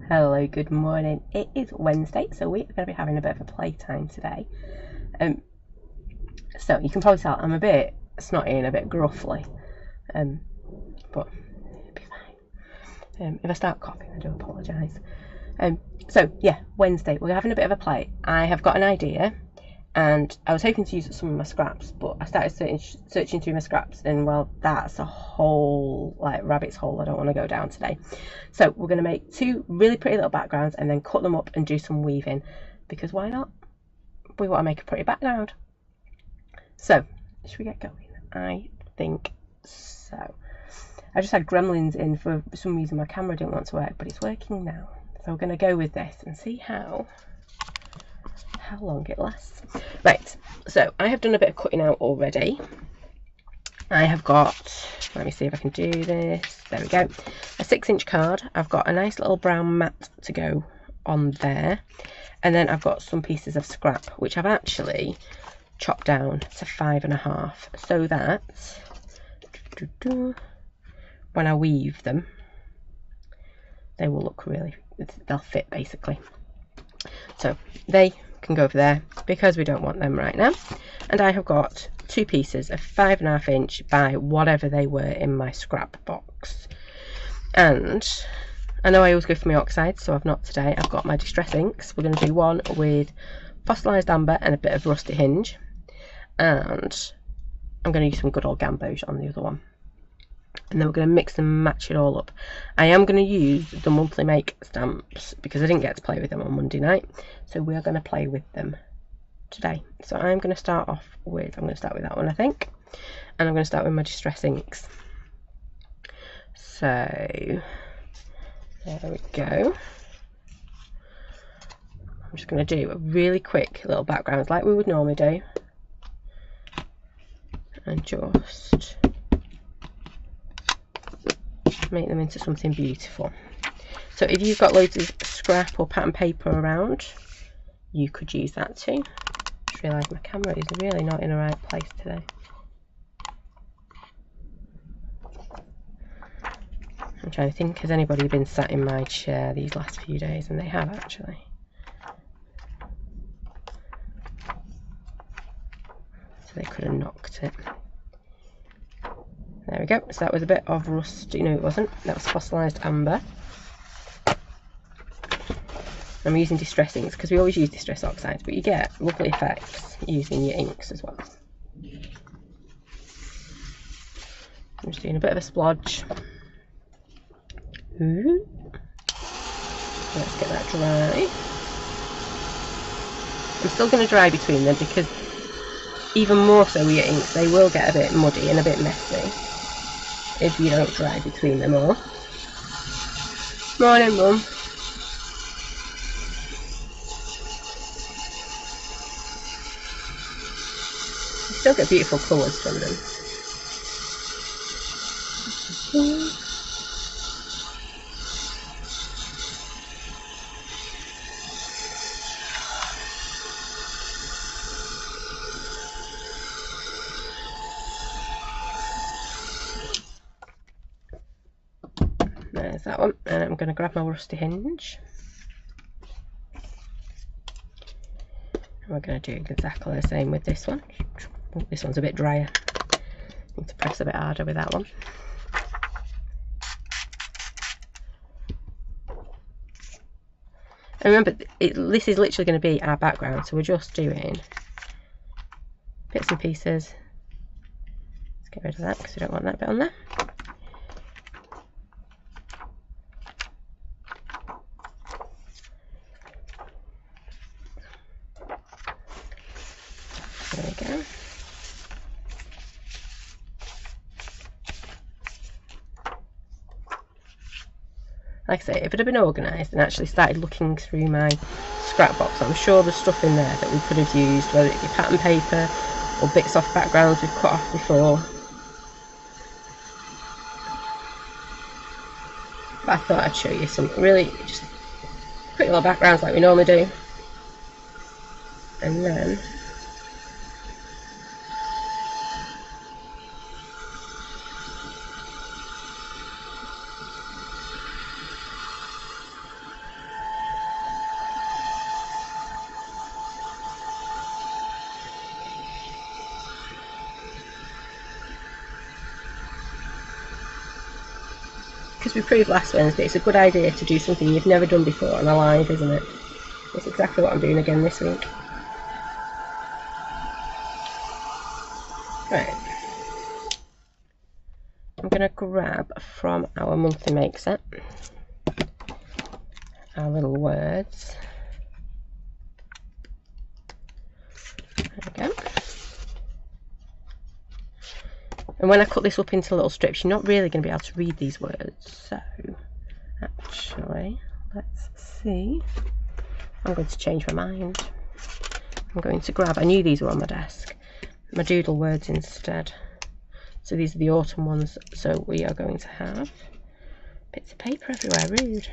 Hello, good morning. It is Wednesday, so we're going to be having a bit of a playtime today. So you can probably tell I'm a bit snotty and a bit gruffly, but it'll be fine. If I start coughing, I do apologise. So yeah, Wednesday, we're having a bit of a play. I have got an idea, and I was hoping to use some of my scraps, but I started searching through my scraps, and well, that's a whole rabbit's hole I don't want to go down today. So we're going to make two really pretty little backgrounds and then cut them up and do some weaving, because why not? We want to make a pretty background. So should we get going? I think so. I just had gremlins in for some reason. My camera didn't want to work, but it's working now. So we're going to go with this and see how long it lasts. Right, so I have done a bit of cutting out already. I have got, let me see if I can do this, there we go, a 6-inch card. I've got a nice little brown mat to go on there, and then I've got some pieces of scrap which I've actually chopped down to 5.5, so that when I weave them they will look really, they'll fit basically. So they can go over there because we don't want them right now. And I have got two pieces of 5.5 inch by whatever they were in my scrap box. And I know I always go for my oxide, so I've not today. I've got my distress inks. We're going to do one with fossilised amber and a bit of rusty hinge, and I'm going to use some good old gamboge on the other one. And then we're going to mix and match it all up. I am going to use the monthly make stamps because I didn't get to play with them on Monday night, so we are going to play with them today. So I'm going to start with that one, I think, and I'm going to start with my distress inks. So there we go. I'm just going to do a really quick little background like we would normally do, and just make them into something beautiful. So if you've got loads of scrap or pattern paper around, you could use that too. I just realised my camera is really not in the right place today. I'm trying to think, has anybody been sat in my chair these last few days? And they have actually. So they could have knocked it. There we go. So that was a bit of rust. No, it wasn't. That was fossilised amber. I'm using distress inks because we always use distress oxides, but you get lovely effects using your inks as well. I'm just doing a bit of a splodge. Ooh. Let's get that dry. I'm still going to dry between them because even more so with your inks, they will get a bit muddy and a bit messy if you don't dry between them all. Morning, Mum. You still get beautiful colours from them. There's that one, and I'm going to grab my rusty hinge. And we're going to do exactly the same with this one. Oh, this one's a bit drier. Need to press a bit harder with that one. And remember, this is literally going to be our background, so we're just doing bits and pieces. Let's get rid of that because we don't want that bit on there. There we go. Like I say, if it had been organised and actually started looking through my scrap box, I'm sure there's stuff in there that we could have used, whether it be pattern paper or bits off backgrounds we've cut off before. But I thought I'd show you some really just quick little backgrounds like we normally do. And then because we proved last Wednesday, it's a good idea to do something you've never done before on a live, isn't it? It's exactly what I'm doing again this week. Right. I'm going to grab from our monthly make set our little words. There we go. And when I cut this up into little strips, you're not really going to be able to read these words. So, actually, let's see. I'm going to change my mind. I'm going to grab, I knew these were on my desk, my doodle words instead. So these are the autumn ones. So we are going to have bits of paper everywhere, rude.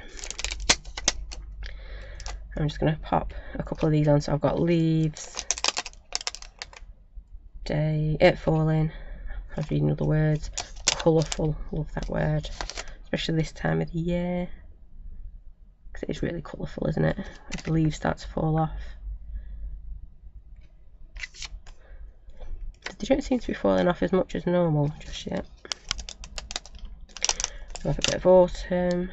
I'm just going to pop a couple of these on. So I've got leaves, day, falling. I was reading other words. Colourful, love that word, especially this time of the year, because it is really colourful, isn't it? As the leaves start to fall off. They don't seem to be falling off as much as normal just yet. We'll have a bit of autumn.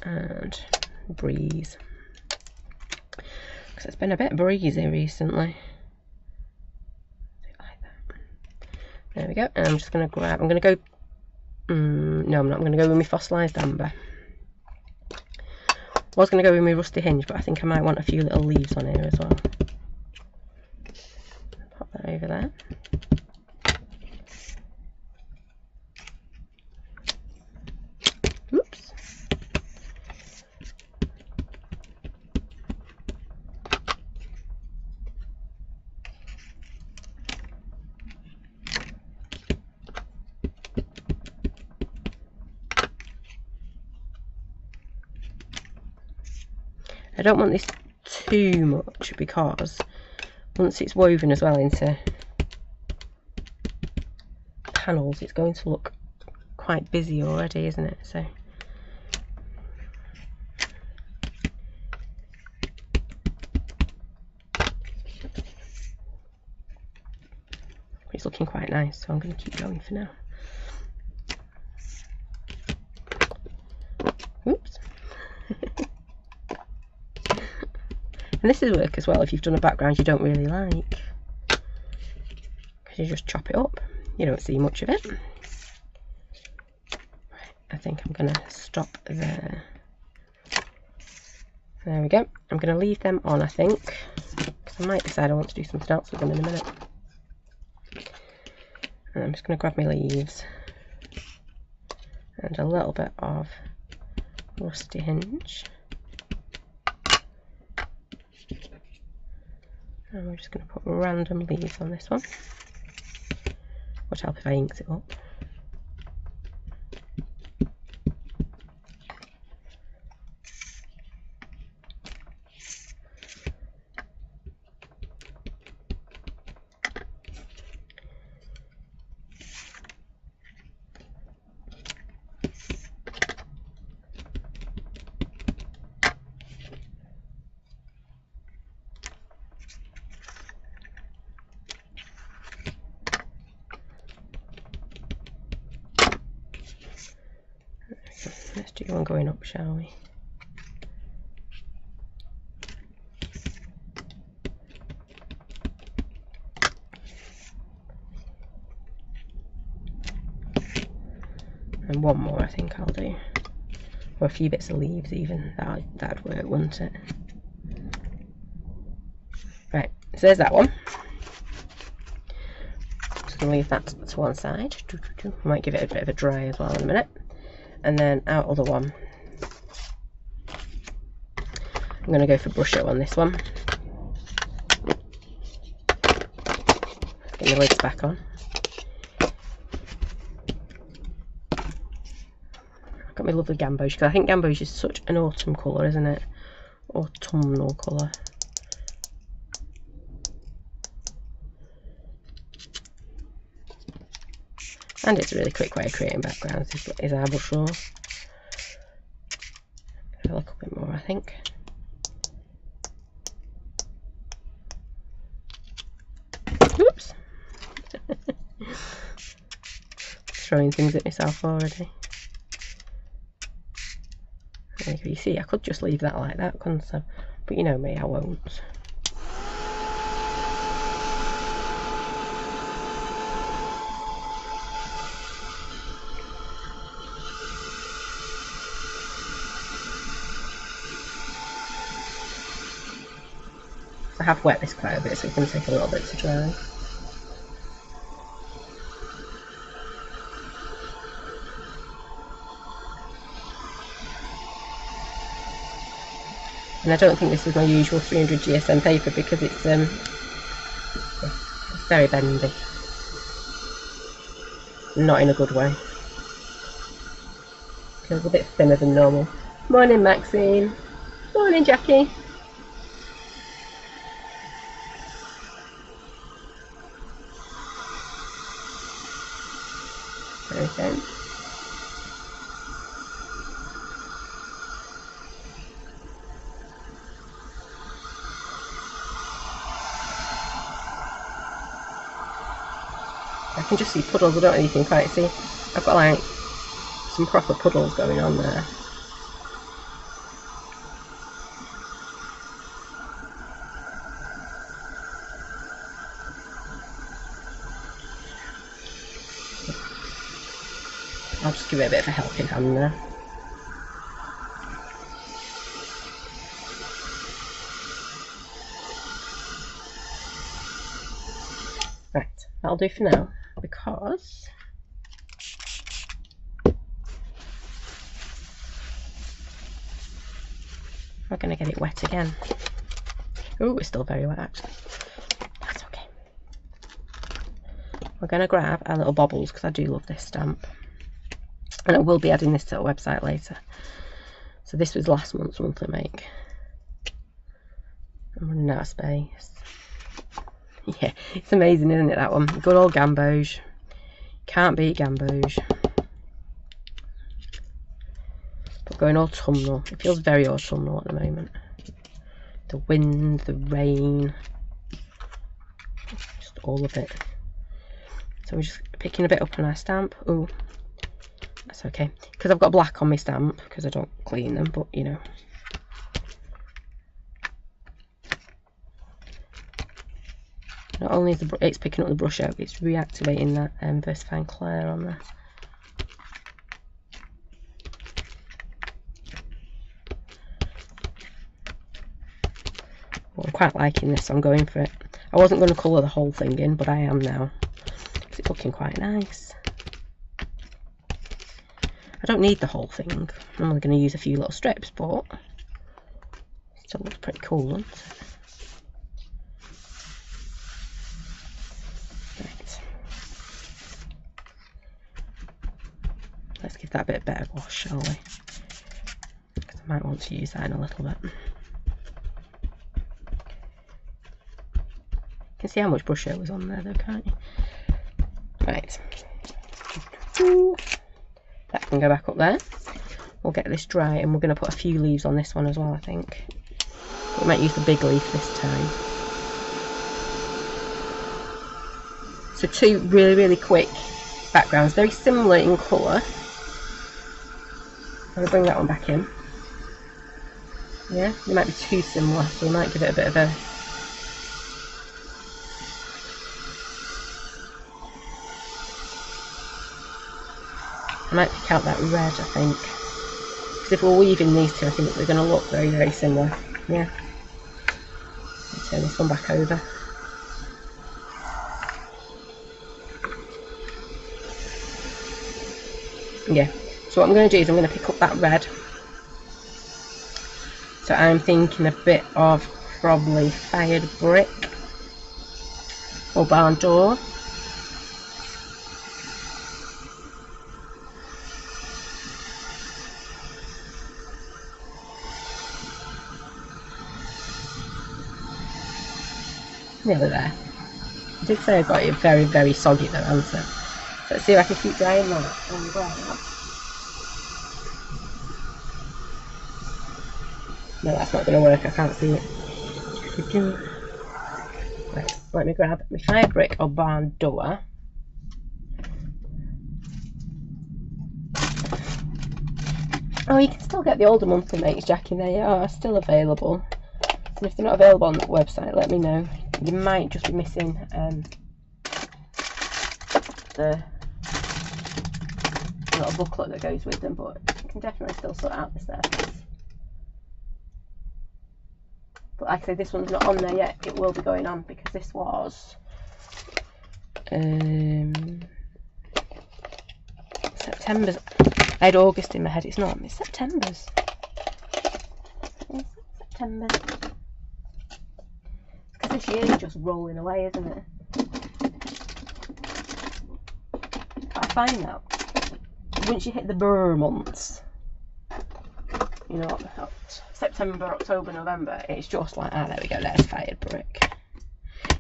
And breeze. Because it's been a bit breezy recently. Like that. There we go. And I'm just going to grab, I'm going to go, no I'm not, I'm going to go with my fossilised amber. I was going to go with my rusty hinge, but I think I might want a few little leaves on here as well. Pop that over there. Oops. I don't want this too much because once it's woven as well into panels, it's going to look quite busy already, isn't it? So it's looking quite nice, so I'm going to keep going for now. Oops. And this is work as well if you've done a background you don't really like, because you just chop it up, you don't see much of it. Right, I think I'm going to stop there. There we go. I'm going to leave them on, I think, because I might decide I want to do something else with them in a minute. And I'm just going to grab my leaves and a little bit of rusty hinge. And we're just going to put random leaves on this one. Would help if I inked it up. Let's do one going up, shall we? And one more I think I'll do. Or a few bits of leaves even. That'd work, wouldn't it? Right, so there's that one. Just going to leave that to one side. I might give it a bit of a dry as well in a minute. And then our other one, I'm going to go for brush up on this one. Get the lids back on. I've got my lovely gamboge, because I think gamboge is such an autumn colour, isn't it? Autumnal colour. And it's a really quick way of creating backgrounds, is our brush roll. A little bit more, I think. Oops. throwing things at myself already. You see, I could just leave that like that, couldn't I? But you know me, I won't. I have wet this quite a bit, so it's going to take a little bit to dry. And I don't think this is my usual 300 GSM paper because it's very bendy. Not in a good way. Feels a bit thinner than normal. Morning, Maxine. Morning, Jackie. Okay. I can just see puddles. I don't know if you can quite see. I've got like some proper puddles going on there. I'll just give it a bit of a helping hand there. Right, that'll do for now, because we're going to get it wet again. Oh, it's still very wet actually. That's okay. We're going to grab our little bobbles, because I do love this stamp. And I will be adding this to the website later. So this was last month's monthly make. I'm running out of space. Yeah, it's amazing, isn't it, that one? Good old gamboge. Can't beat gamboge. But going autumnal. It feels very autumnal at the moment. The wind, the rain. Just all of it. So we're just picking a bit up on our stamp. Oh, that's okay. Because I've got black on my stamp, because I don't clean them, but you know. Not only is it's picking up the brush out, it's reactivating that VersaFine Clair on there. Well, I'm quite liking this, so I'm going for it. I wasn't going to colour the whole thing in, but I am now. Because it's looking quite nice. I don't need the whole thing. I'm only going to use a few little strips, but it still looks pretty cool, doesn't it? Let's give that a bit better wash, shall we? Because I might want to use that in a little bit. You can see how much brush was on there though, can't you? Right. That can go back up there. We'll get this dry, and we're going to put a few leaves on this one as well, I think. We might use the big leaf this time. So two really, really quick backgrounds, very similar in colour. I'm going to bring that one back in. Yeah, they might be too similar, so we might give it a bit of a... I might pick out that red, I think. Because if we're weaving these two, I think they're going to look very, very similar. Yeah. I'll turn this one back over. Yeah. So what I'm going to do is I'm going to pick up that red. So I'm thinking a bit of probably fired brick or barn door. Nearly there. I did say I got it very, very soggy though, answer. Let's see if I can keep drying that on the ground. No, that's not going to work, I can't see it. Right, let me grab my fire brick or barn door. Oh, you can still get the older monthly mates, Jackie. They are still available. And if they're not available on the website, let me know. You might just be missing the little booklet that goes with them, but you can definitely still sort out the surface. But like I say, this one's not on there yet. It will be going on because this was September's. I had August in my head. It's not. It's September's. It's September. Because this year's just rolling away, isn't it? I find that once you hit the burr months, you know, September, October, November, it's just like, ah, there we go, there's Fired Brick.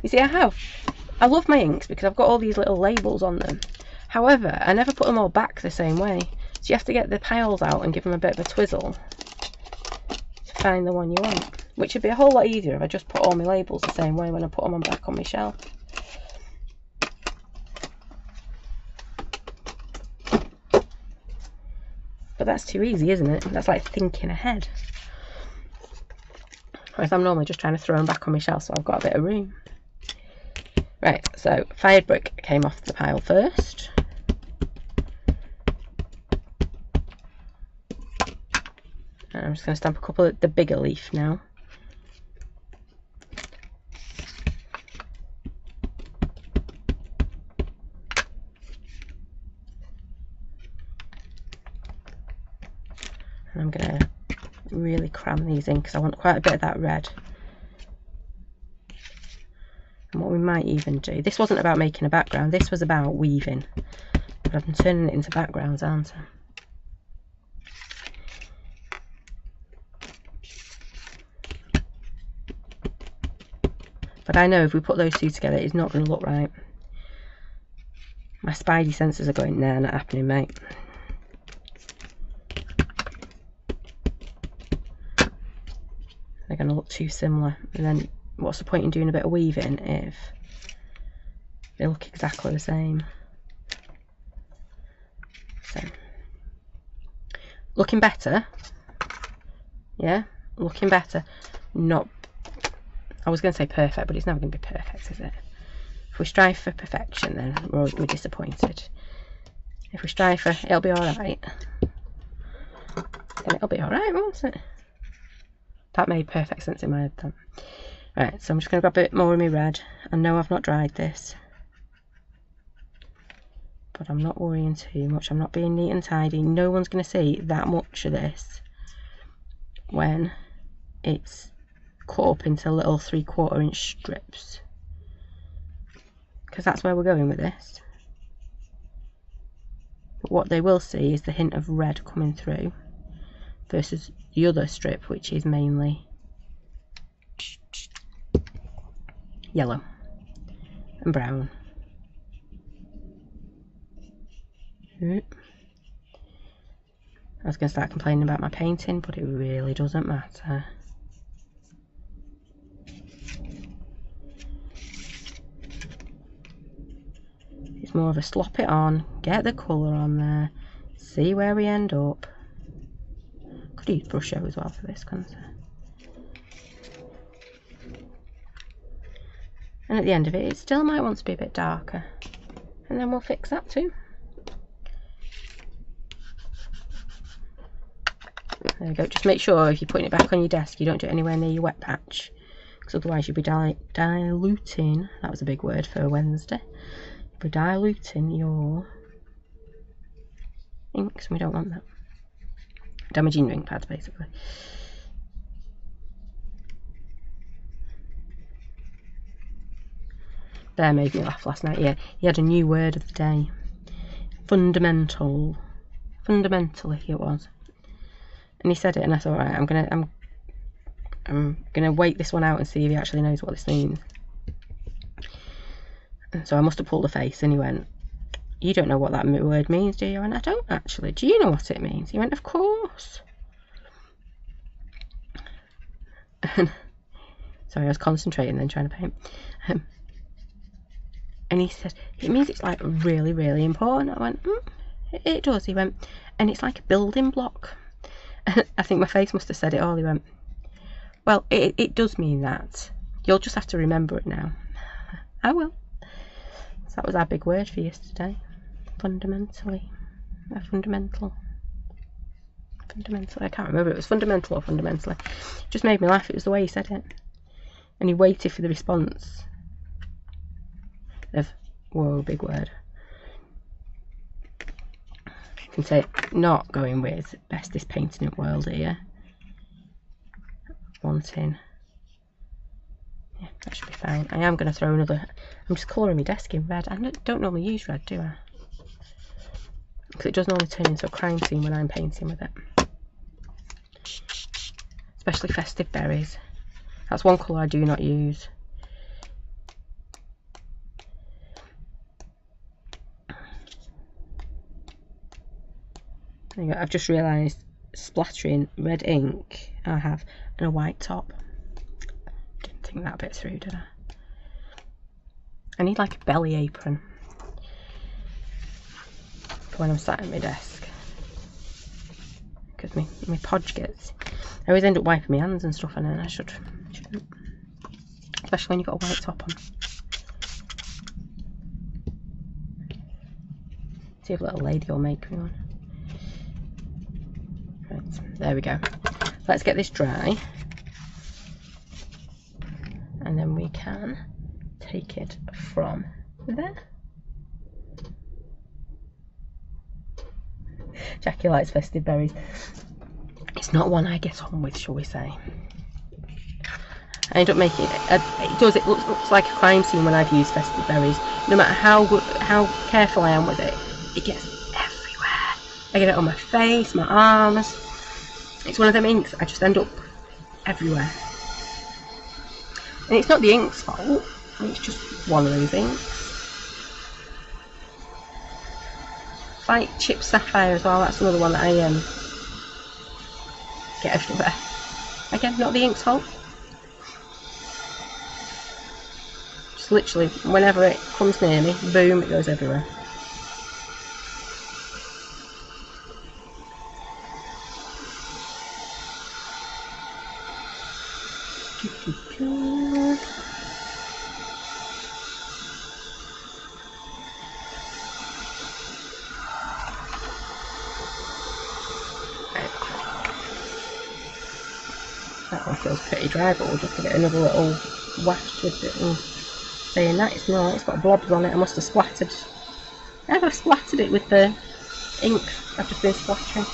You see, I love my inks because I've got all these little labels on them. However, I never put them all back the same way. So you have to get the piles out and give them a bit of a twizzle to find the one you want. Which would be a whole lot easier if I just put all my labels the same way when I put them on back on my shelf. But that's too easy, isn't it? That's like thinking ahead. Whereas I'm normally just trying to throw them back on my shelf so I've got a bit of room. Right, so Fired Brick came off the pile first. And I'm just going to stamp a couple of the bigger leaf now. And I'm going to really cram these in because I want quite a bit of that red. And what we might even do, this wasn't about making a background, this was about weaving. But I'm turning it into backgrounds, aren't I? But I know if we put those two together, it's not going to look right. My spidey senses are going, nah, not happening, mate. They're going to look too similar. And then what's the point in doing a bit of weaving if they look exactly the same? So, looking better. Yeah, looking better. Not, I was going to say perfect, but it's never going to be perfect, is it? If we strive for perfection, then we're disappointed. If we strive for it'll be alright, then it'll be alright, won't it? That made perfect sense in my head then. Right, so I'm just going to grab a bit more of my red. I know I've not dried this, but I'm not worrying too much. I'm not being neat and tidy. No one's going to see that much of this when it's cut up into little 3/4 inch strips, because that's where we're going with this. But what they will see is the hint of red coming through versus the other strip, which is mainly yellow and brown. I was going to start complaining about my painting, but it really doesn't matter. It's more of a slop it on, get the colour on there, see where we end up. Could use Brusho as well for this, couldn't I? And at the end of it, it still might want to be a bit darker. And then we'll fix that too. There we go. Just make sure if you're putting it back on your desk, you don't do it anywhere near your wet patch, because otherwise you'll be diluting, that was a big word for a Wednesday, you'll be diluting your inks, and we don't want that. Damaging your ink pads, basically. Bear made me laugh last night. Yeah, he had a new word of the day. Fundamental. Fundamentally, it was. And he said it, and I thought, right, I'm gonna wait this one out and see if he actually knows what this means. And so I must have pulled a face, and he went, "You don't know what that word means, do you?" And I don't actually. Do you know what it means? He went, "Of course." And sorry, I was concentrating then trying to paint. And he said, "It means it's like really, really important." I went, "It does." He went, "And it's like a building block. I think my face must have said it all. He went, well, it does mean that. You'll just have to remember it now. I will. So that was our big word for yesterday. Fundamentally. Fundamental. Fundamentally. I can't remember if it was fundamental or fundamentally. It just made me laugh. It was the way he said it. And he waited for the response of, whoa, big word. You can say, not going with bestest painting in the world here. Wanting. Yeah, that should be fine. I am going to throw another. I'm just colouring my desk in red. I don't normally use red, do I? Because it does normally turn into a crime scene when I'm painting with it. Especially festive berries. That's one colour I do not use. There you go. I've just realised splattering red ink I have and a white top. Didn't think that bit through, did I? I need like a belly apron for when I'm sat at my desk, because my podge gets. I always end up wiping my hands and stuff, and then I shouldn't. Especially when you've got a white top on. See if a little lady will make me one. Right, there we go. Let's get this dry, and then we can take it from there. Jackie likes festive berries. It's not one I get on with, shall we say. I end up making it. It looks like a crime scene when I've used festive berries. No matter how careful I am with it, it gets everywhere. I get it on my face, my arms. It's one of them inks. I just end up everywhere. And it's not the ink's fault. It's just one of those inks. It's like Chip Sapphire as well. That's another one that I get everywhere. Again, not the ink's fault. Just literally, whenever it comes near me, boom, it goes everywhere. That one feels pretty dry, but we'll just give it another little wash with it. And saying that, it's got blobs on it. I must have splattered. I've splattered it with the ink I've just been splattering.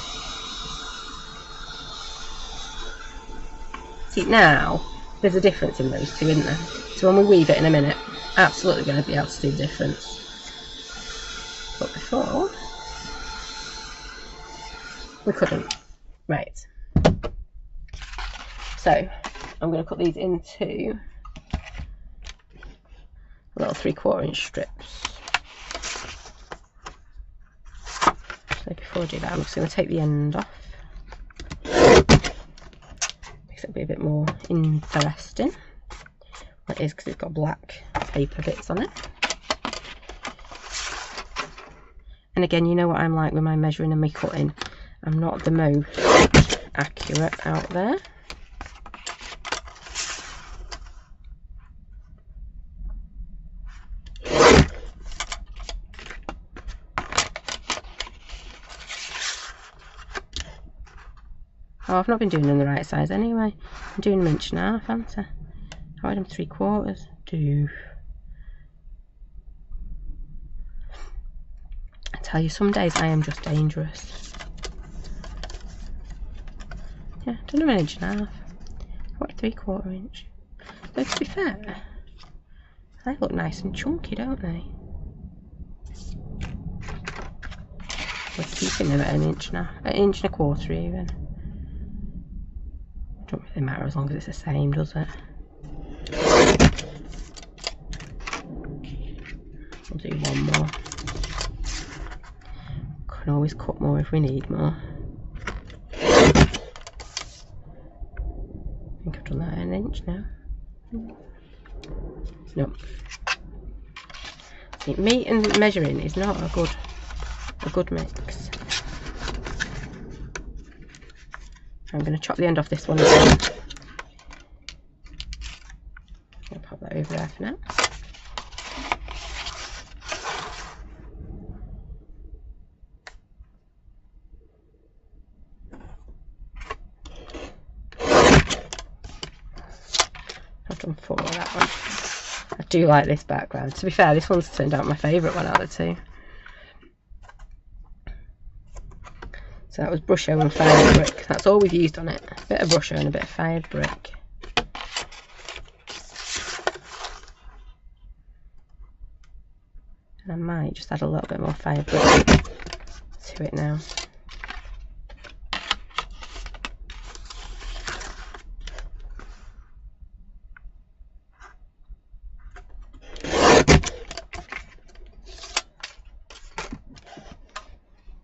See, now there's a difference in those two, isn't there? So when we weave it in a minute, absolutely going to be able to see the difference. But before, we couldn't. Right. So I'm going to cut these into little 3/4 inch strips. So before I do that, I'm just going to take the end off. Makes it be a bit more interesting. It is, because it's got black paper bits on it. And again, you know what I'm like with my measuring and my cutting. I'm not the most accurate out there. Oh, I've not been doing them the right size anyway. I'm doing them 1.5 inches, haven't I? I wanted them 3/4. Do. I tell you, some days I am just dangerous. Yeah, done them 1.5 inches. I want 3/4 inch. Though to be fair, they look nice and chunky, don't they? We're keeping them at 1.5 inches, 1.25 inches even. Don't really matter as long as it's the same, does it? We'll do one more. Can always cut more if we need more. I think I've done that 1 inch now. Nope. See, me and measuring is not a good mix. I'm going to chop the end off this one again. I'll pop that over there for now. I've done 4 of that one. I do like this background. To be fair, this one's turned out my favourite one out of the 2. So that was Brusho and fired brick. That's all we've used on it. A bit of Brusho and a bit of fired brick. And I might just add a little bit more fired brick to it now.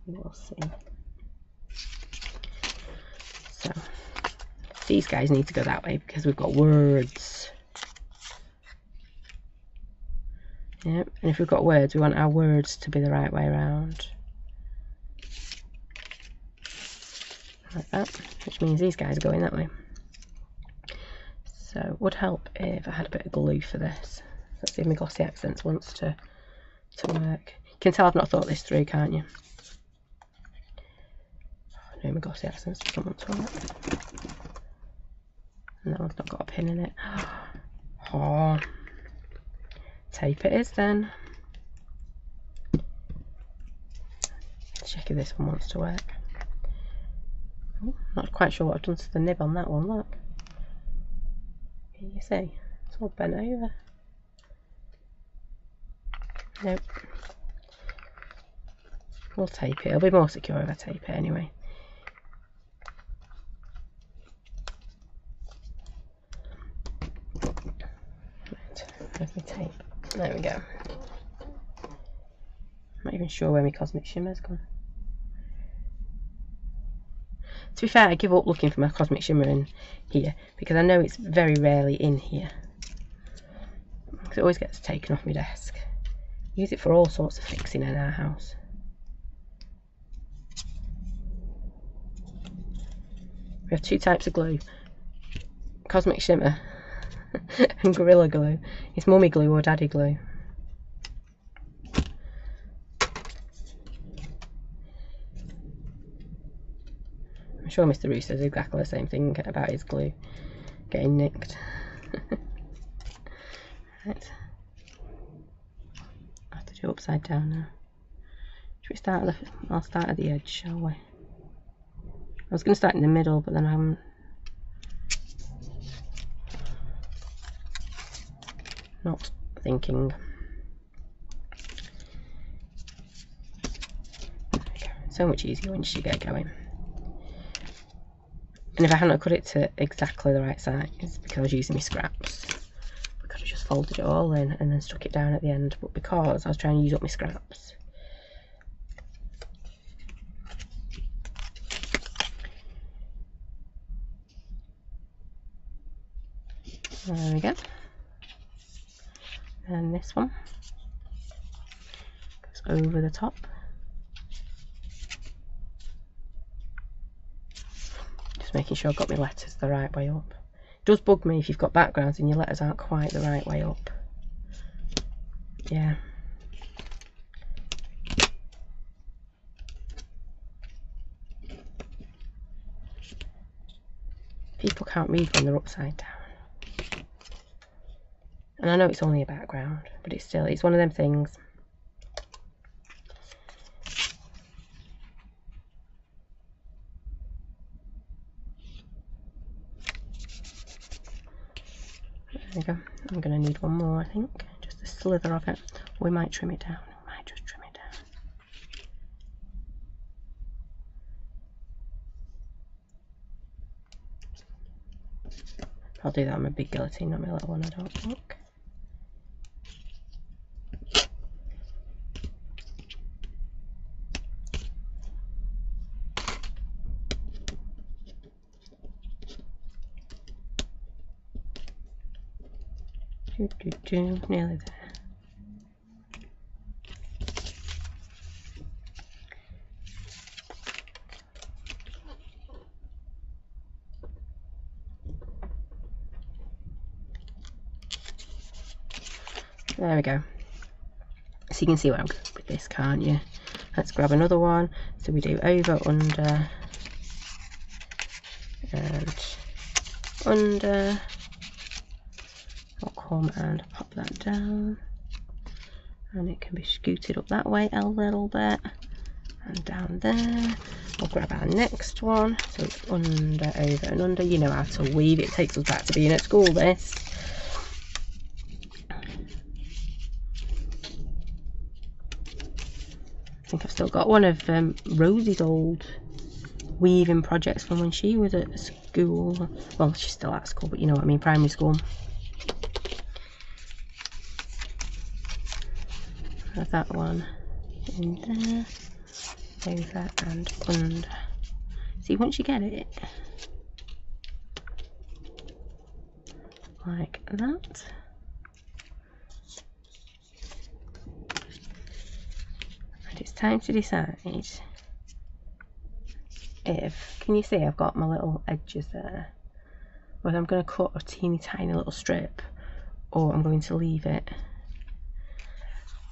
We'll see. So these guys need to go that way because we've got words. Yep, and if we've got words, we want our words to be the right way around. Like that, which means these guys are going that way. So it would help if I had a bit of glue for this. Let's see if my glossy accents wants to work. You can tell I've not thought this through, can't you? No, my glossy accents doesn't want to work. And that one's not got a pin in it. Oh, tape it is then. Check if this one wants to work. Oh, not quite sure what I've done to the nib on that one, look. Can you see? It's all bent over. Nope. We'll tape it. It'll be more secure if I tape it anyway. Right, where's my tape? There we go. I'm not even sure where my Cosmic Shimmer's gone. To be fair, I give up looking for my Cosmic Shimmer in here because I know it's very rarely in here. Because it always gets taken off my desk. Use it for all sorts of fixing in our house. We have 2 types of glue. Cosmic Shimmer and Gorilla Glue. It's mummy glue or daddy glue. I'm sure Mr. Roo says exactly the same thing about his glue getting nicked. Right. I have to do upside down now. Should we start at I'll start at the edge, shall we? I was going to start in the middle, but then I'm not thinking. So much easier once you get going. And if I hadn't cut it to exactly the right size, because I was using my scraps, I could have just folded it all in and then stuck it down at the end. But because I was trying to use up my scraps, there we go. And this one goes over the top. Just making sure I've got my letters the right way up. It does bug me if you've got backgrounds and your letters aren't quite the right way up. Yeah. People can't read when they're upside down. And I know it's only a background, but it's one of them things. There we go. I'm going to need one more, I think. Just a slither of it. We might trim it down. We might just trim it down. I'll do that on my big guillotine, not my little one, I don't think. Nearly there. There we go. So you can see where I'm going with this, can't you? Let's grab another one. So we do over, under, and under. I'll come and pop that down, and it can be scooted up that way a little bit, and down there. We'll grab our next one, so it's under, over and under. You know how to weave. It takes us back to being at school, this. I think I've still got one of Rosie's old weaving projects from when she was at school. Well, she's still at school, but you know what I mean, primary school. Have that one in there, over and under. See, once you get it like that, and it's time to decide if, can you see I've got my little edges there, whether I'm going to cut a teeny tiny little strip or I'm going to leave it.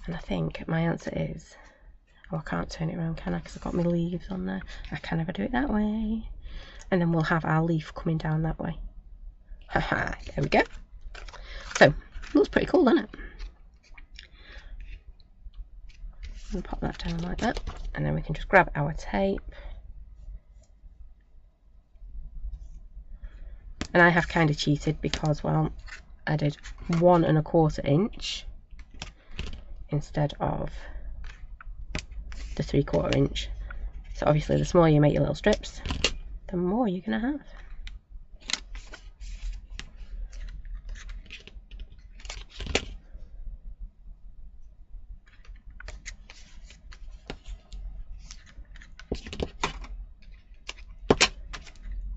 And I think my answer is, oh, I can't turn it around, can I? Because I've got my leaves on there. I can never do it that way. And then we'll have our leaf coming down that way. Haha, there we go. So, looks pretty cool, doesn't it? And pop that down like that. And then we can just grab our tape. And I have kind of cheated because, well, I did 1 1/4 inch instead of the 3/4 inch. So obviously the smaller you make your little strips, the more you're going to have.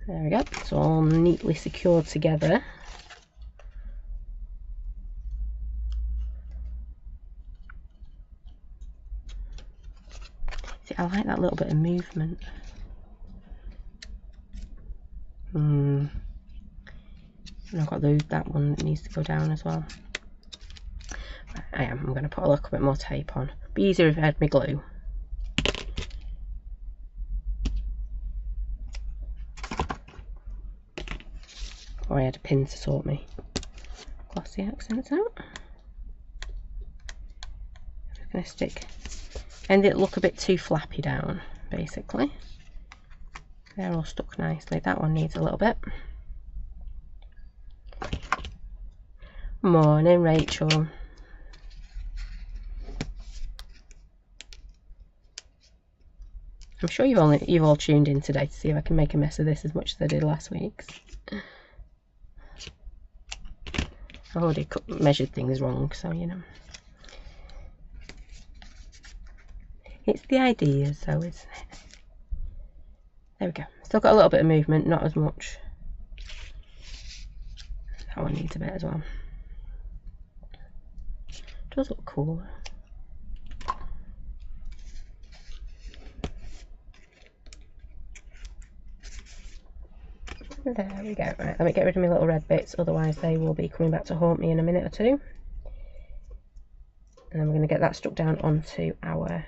There we go, it's all neatly secured together. See, I like that little bit of movement. And I've got that one that needs to go down as well. Right, I'm going to put a little bit more tape on. Be easier if I had my glue. Or I had a pin to sort me glossy accents out. I'm just going to stick, and it look a bit too flappy down, basically. They're all stuck nicely. That one needs a little bit. Morning, Rachel. I'm sure you've all tuned in today to see if I can make a mess of this as much as I did last week's. I've already measured things wrong, so you know. It's the idea, so isn't it? There we go. Still got a little bit of movement, not as much. That one needs a bit as well. Does look cool. There we go. Right, let me get rid of my little red bits, otherwise they will be coming back to haunt me in a minute or two. And then we're going to get that stuck down onto our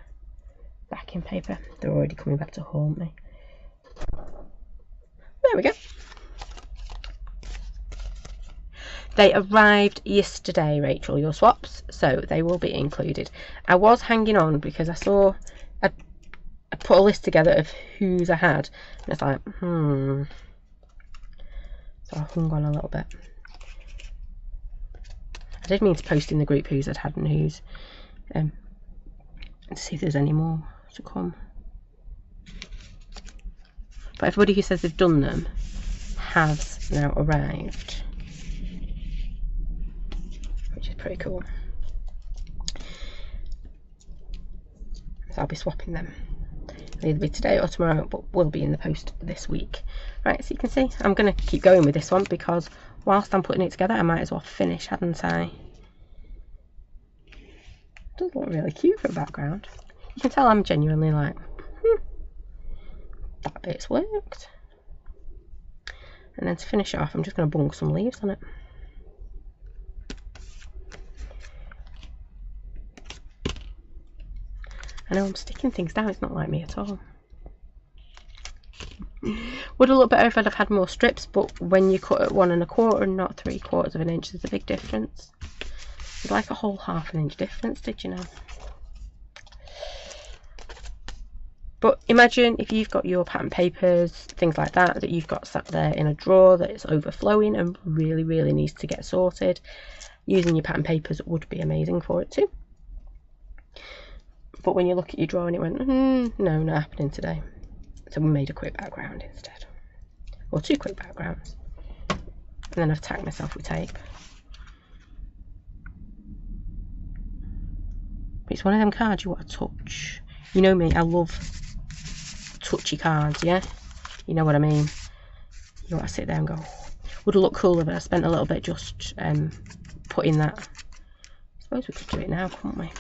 backing paper. They're already coming back to haunt me. There we go. They arrived yesterday, Rachel, your swaps, so they will be included. I was hanging on because I saw, I put a list together of whose I had, and it's like, So I hung on a little bit. I did mean to post in the group whose I'd had and whose, to see if there's any more to come. But everybody who says they've done them has now arrived, which is pretty cool. So I'll be swapping them. It'll either be today or tomorrow, but will be in the post this week. Right, so you can see I'm going to keep going with this one because whilst I'm putting it together, I might as well finish, hadn't I? It does look really cute for a background. You can tell I'm genuinely like, that bit's worked. And then to finish it off, I'm just going to bung some leaves on it. I know I'm sticking things down, it's not like me at all. Would have looked better if I'd have had more strips, but when you cut at 1 1/4 and not 3/4 of an inch, there's a big difference. It's like a whole ½ an inch difference, did you know? But imagine if you've got your pattern papers, things like that, that you've got sat there in a drawer that is overflowing and really needs to get sorted. Using your pattern papers would be amazing for it too. But when you look at your drawer and it went, no, not happening today. So we made a quick background instead. Or 2 quick backgrounds. And then I've tagged myself with tape. But it's one of them cards you want to touch. You know me, I love touchy cards, yeah? You know what I mean? You want to sit there and go, would have looked cooler, but I spent a little bit just putting that. I suppose we could do it now, couldn't we?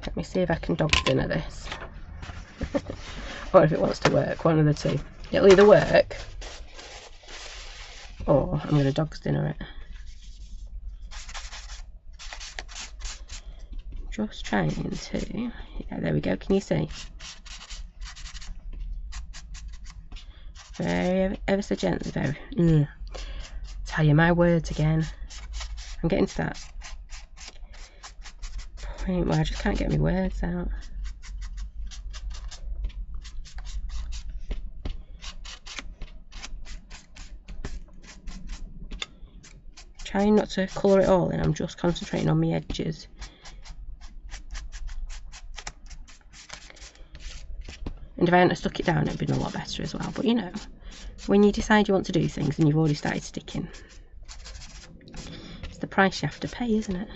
Let me see if I can dog's dinner this. Or if it wants to work, one of the two. It'll either work, or I'm going to dog's dinner it. Just trying to, yeah, there we go, can you see? Very, ever so gently, very, tell you my words again. I'm getting to that point where I just can't get my words out. Trying not to colour it all in, I'm just concentrating on my edges. And if I hadn't stuck it down, it'd been a lot better as well. But you know, when you decide you want to do things and you've already started sticking, it's the price you have to pay, isn't it?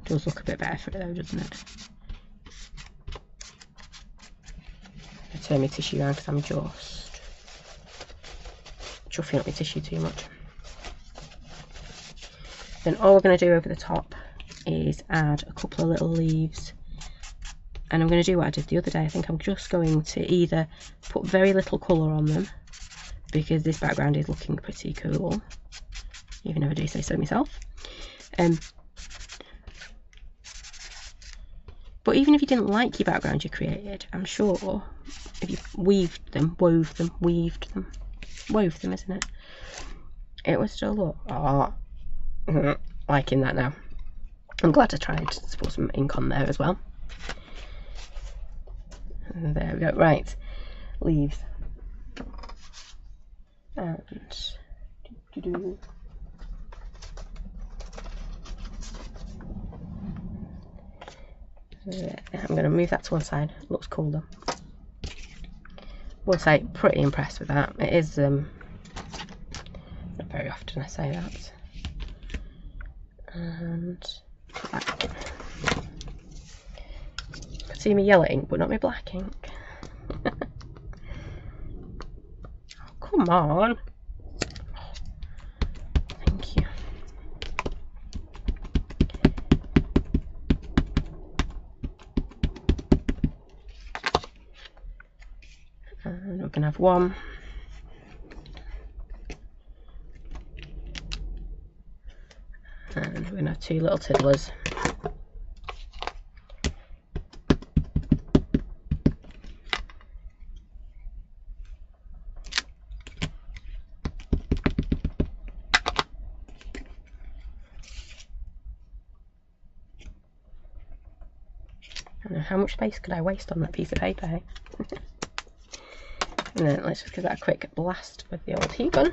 Does look a bit better for it though, doesn't it? I turn my tissue around because I'm just chuffing up my tissue too much. Then all we're going to do over the top is add a couple of little leaves, and I'm going to do what I did the other day. I think I'm just going to either put very little colour on them because this background is looking pretty cool, even if I do say so myself. But even if you didn't like your background you created, I'm sure if you wove them, isn't it? It would still look, liking that now. I'm glad I tried to put some ink on there as well. And there we go. Right, leaves. And I'm going to move that to one side. It looks cool though. We'll say pretty impressed with that. It is not very often I say that. And black. You can see me yellow ink, but not my black ink. Oh, come on. Thank you. And we're going to have one. And we're going to have 2 little tiddlers. I don't know how much space could I waste on that piece of paper, hey? And then let's just give that a quick blast with the old heat gun.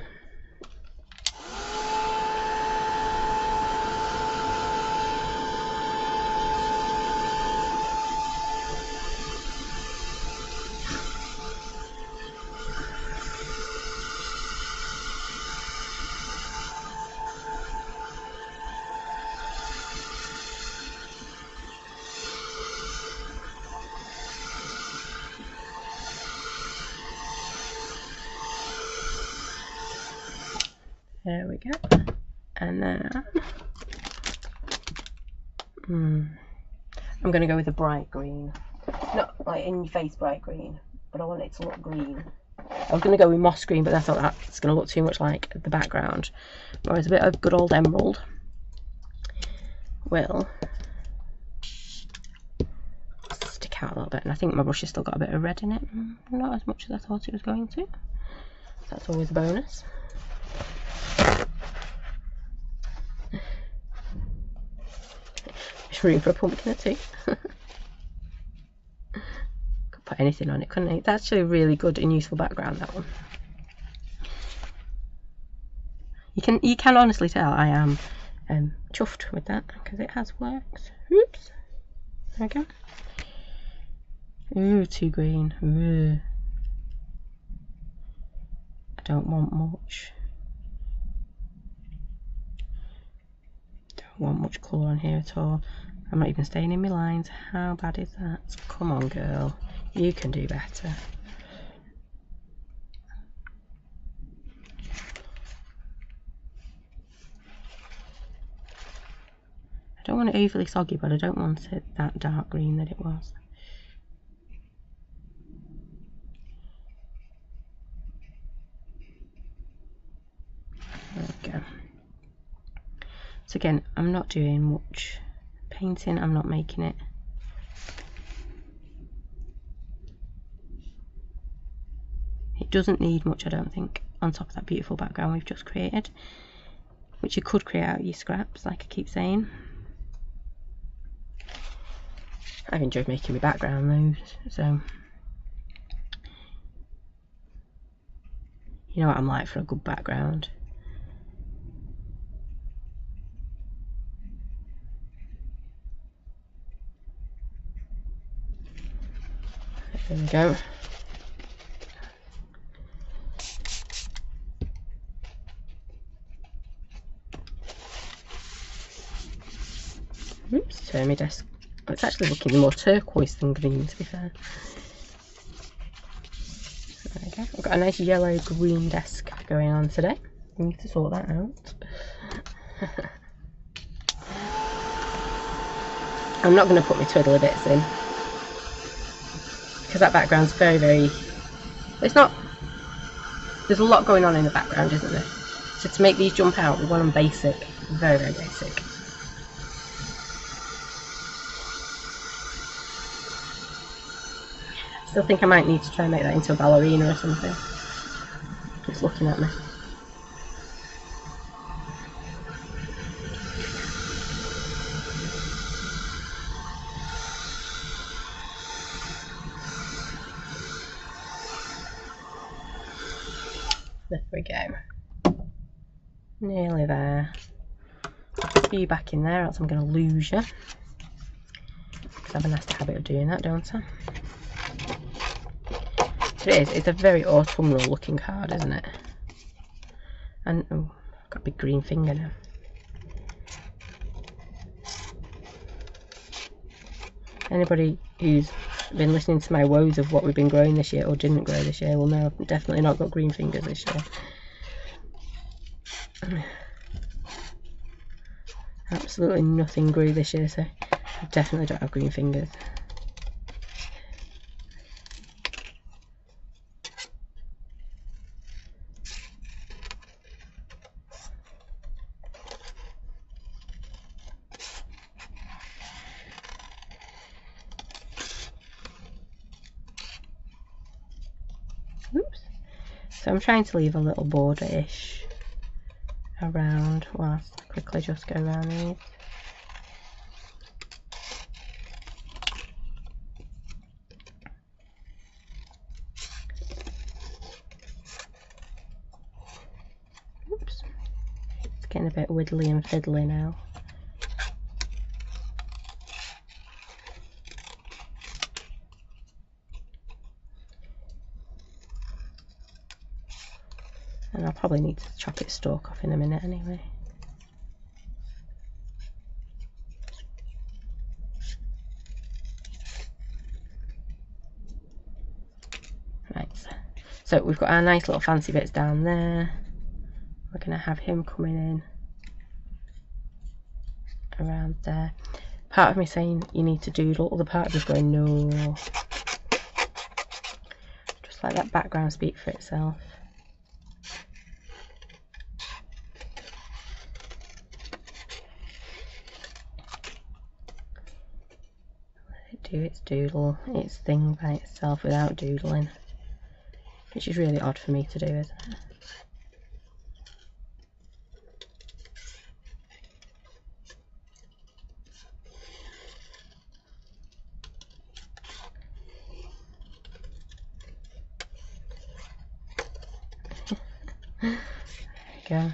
There we go. And then I'm going to go with a bright green. Not like in your face bright green, but I want it to look green. I was going to go with moss green, but I thought that's going to look too much like the background. Whereas a bit of good old emerald will stick out a little bit. And I think my brush has still got a bit of red in it. Not as much as I thought it was going to. That's always a bonus. There's room for a pumpkin or two. Could put anything on it, couldn't it? That's actually a really good and useful background, that one. You can honestly tell I am chuffed with that because it has worked. Oops. There we go. Ooh, too green. Ooh. I don't want much. Don't want much colour on here at all. I'm not even staying in my lines. How bad is that? Come on, girl. You can do better. I don't want it overly soggy, but I don't want it that dark green that it was. There we go. So again, I'm not doing much painting, I'm not making it. It doesn't need much, I don't think, on top of that beautiful background we've just created, which you could create out of your scraps, like I keep saying. I've enjoyed making my background though, so you know what I'm like for a good background. There we go. Oops, turn my desk. It's actually looking more turquoise than green, to be fair. There we go. I've got a nice yellow green desk going on today. I need to sort that out. I'm not going to put my twiddly bits in because that background's very, very. It's not. There's a lot going on in the background, isn't there? So to make these jump out, we want them basic, very, very basic. Still think I might need to try and make that into a ballerina or something. Just looking at me. There we go. Nearly there. Put you back in there, else I'm going to lose you. Because I have a nasty habit of doing that, don't I? It's a very autumnal looking card, isn't it? And oh, I've got a big green finger now. Anybody who's been listening to my woes of what we've been growing this year or didn't grow this year will know I've definitely not got green fingers this year. Absolutely nothing grew this year, so I definitely don't have green fingers. Oops. So I'm trying to leave a little border-ish around whilst I quickly just go around these. Oops. It's getting a bit widdly and fiddly now. And I'll probably need to chop its stalk off in a minute anyway. Right, so we've got our nice little fancy bits down there. We're going to have him coming in around there. Part of me saying you need to doodle, other part of me going no. Just Just let that background speak for itself. Let it do its doodle, its thing by itself without doodling. Which is really odd for me to do, isn't it? There we go.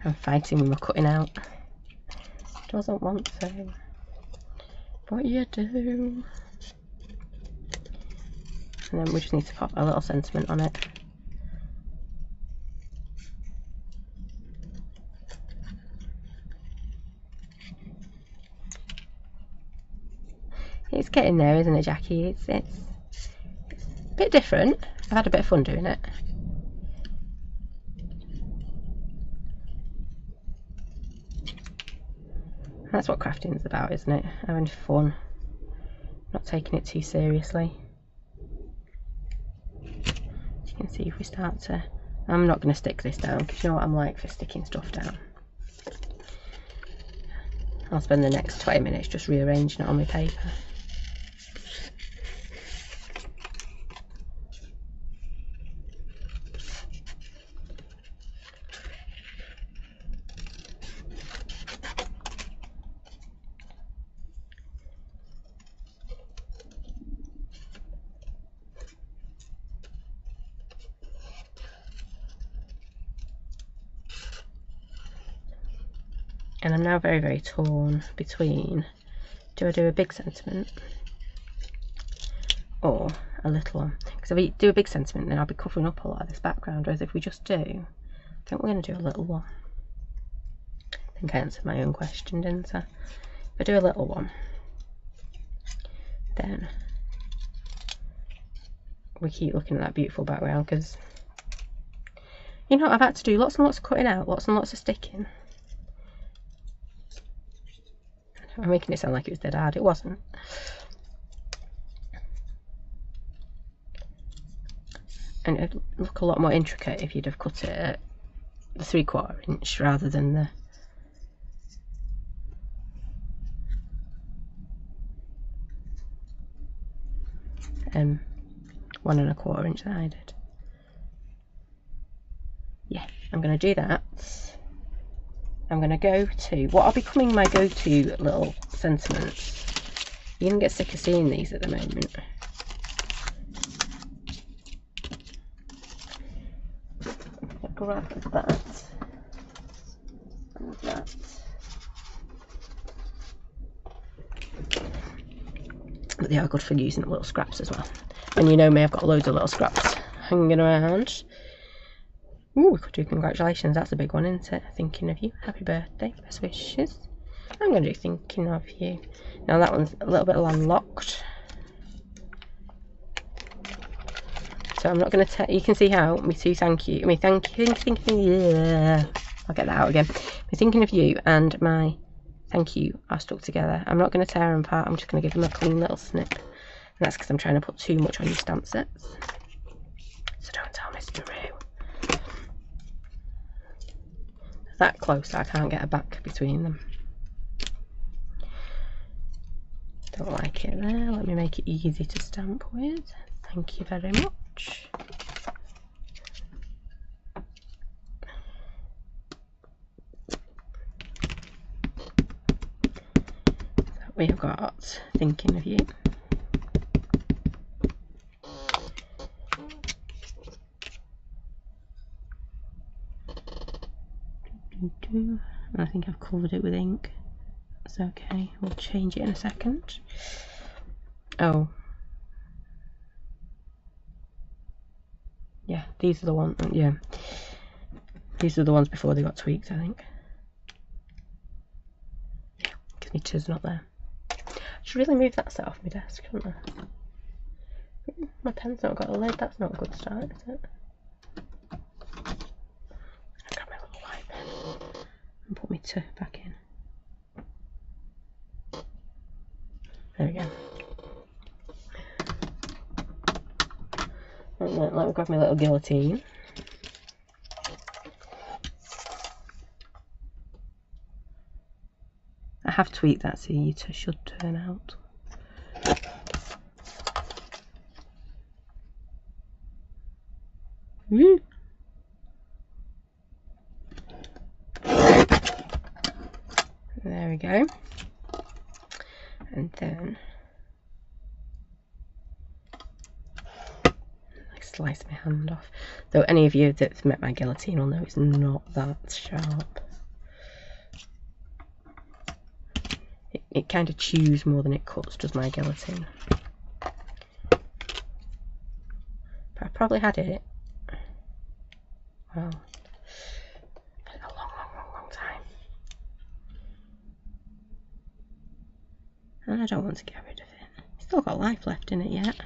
I'm fighting with my cutting out. Doesn't want to. But you do. And then we just need to pop a little sentiment on it. It's getting there, isn't it, Jackie? It's a bit different. I've had a bit of fun doing it. That's what crafting's about, isn't it? Having fun, not taking it too seriously. As you can see, if we start to... I'm not going to stick this down, because you know what I'm like for sticking stuff down. I'll spend the next 20 minutes just rearranging it on my paper. And I'm now very, very torn between, do I do a big sentiment or a little one? Because if we do a big sentiment, then I'll be covering up a lot of this background, whereas if we just do, I think we're going to do a little one. I think I answered my own question, didn't I? If I do a little one, then we keep looking at that beautiful background, because, you know, I've had to do lots and lots of cutting out, lots and lots of sticking. I'm making it sound like it was dead hard. It wasn't. And it'd look a lot more intricate if you'd have cut it at the 3/4 inch rather than the um 1 1/4 inch that I did. Yeah, I'm going to do that. I'm going to go to what are becoming my go-to little sentiments. You're going to get sick of seeing these at the moment. I'll grab that and that. But they are good for using little scraps as well. And you know me, I've got loads of little scraps hanging around. Ooh, we could do congratulations, that's a big one, isn't it? Thinking of you, happy birthday, best wishes. I'm going to do thinking of you. Now that one's a little bit landlocked. So I'm not going to tell, you can see how me two thank you, me thank you, yeah. I'll get that out again. Me thinking of you and my thank you are stuck together. I'm not going to tear them apart, I'm just going to give them a clean little snip. And that's because I'm trying to put too much on your stamp sets. So don't tell Mr. Roo. That close I can't get a back between them. Don't like it there. Let me make it easy to stamp with. Thank you very much. So we have got thinking of you. I think I've covered it with ink. That's okay, we'll change it in a second. Oh. Yeah, these are the ones, yeah. These are the ones before they got tweaked, I think. Yeah, because my t's not there. I should really move that set off my desk, shouldn't I? My pen's not got a lid, that's not a good start, is it? And put my T back in. There we go. And then let me grab my little guillotine. I have tweaked that so it should turn out. Woo. There we go. And then I slice my hand off. Though any of you that's met my guillotine will know it's not that sharp. It kind of chews more than it cuts, does my guillotine. But I probably had it, well, a long time. And I don't want to get rid of it. It's still got life left in it yet.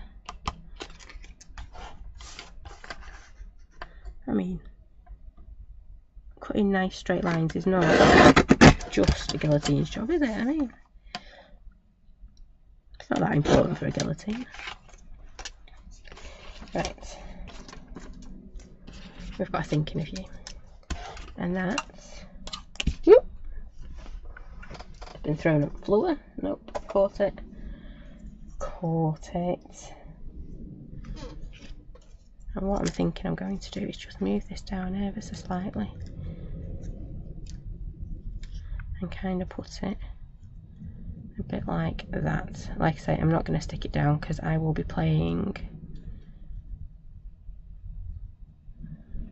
I mean, cutting nice straight lines is not just a guillotine's job, is it? I mean, it's not that important for a guillotine. Right, we've got a thinking of you, and that's, whoop, it's been thrown up the floor. Nope, caught it. And what I'm thinking I'm going to do is just move this down ever so slightly and kind of put it a bit like that. Like I say, I'm not going to stick it down because I will be playing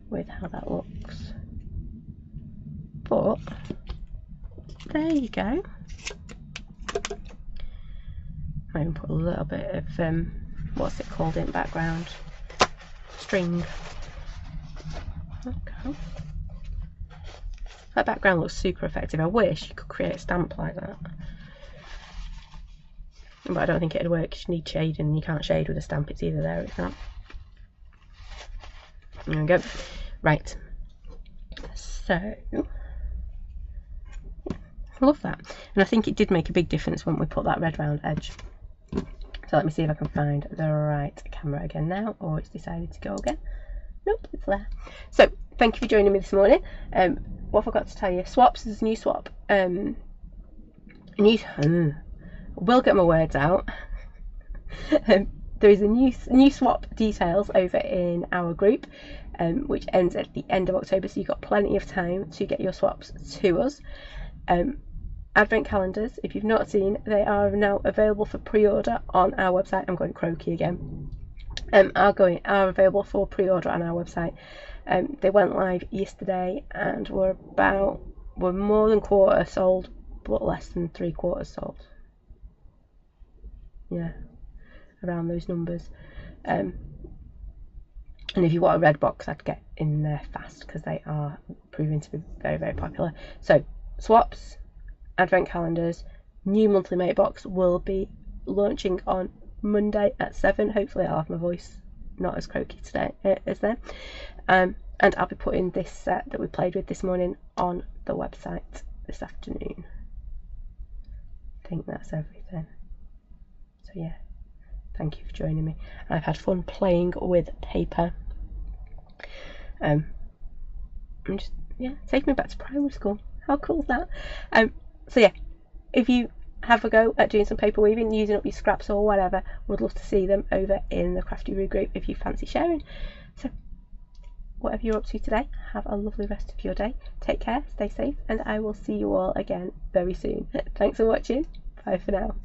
with how that looks. But there you go. I even put a little bit of what's it called in the background? String. Okay. That background looks super effective. I wish you could create a stamp like that. But I don't think it'd work because you need shading and you can't shade with a stamp. It's either there or it's not. There we go. Right. So, I love that. And I think it did make a big difference when we put that red round edge. So let me see if I can find the right camera again now, or it's decided to go again. Nope, it's there. So thank you for joining me this morning. What I forgot to tell you, swaps, there's a new swap. Will get my words out. There is a new swap details over in our group, which ends at the end of October, so you've got plenty of time to get your swaps to us. Advent calendars, if you've not seen, they are now available for pre-order on our website. I'm going croaky again. Are available for pre-order on our website. They went live yesterday and we're more than quarter sold, but less than 3/4 sold. Yeah, around those numbers. And if you want a red box, I'd get in there fast because they are proving to be very, very popular. So swaps, advent calendars, new monthly mate box will be launching on Monday at 7. Hopefully I'll have my voice not as croaky today as then. And I'll be putting this set that we played with this morning on the website this afternoon. I think that's everything. So yeah, thank you for joining me. I've had fun playing with paper. Take me back to primary school. How cool is that? So yeah, if you have a go at doing some paper weaving, using up your scraps or whatever, would love to see them over in the Crafty Roo group if you fancy sharing. So whatever you're up to today, have a lovely rest of your day. Take care, stay safe, and I will see you all again very soon. Thanks for watching. Bye for now.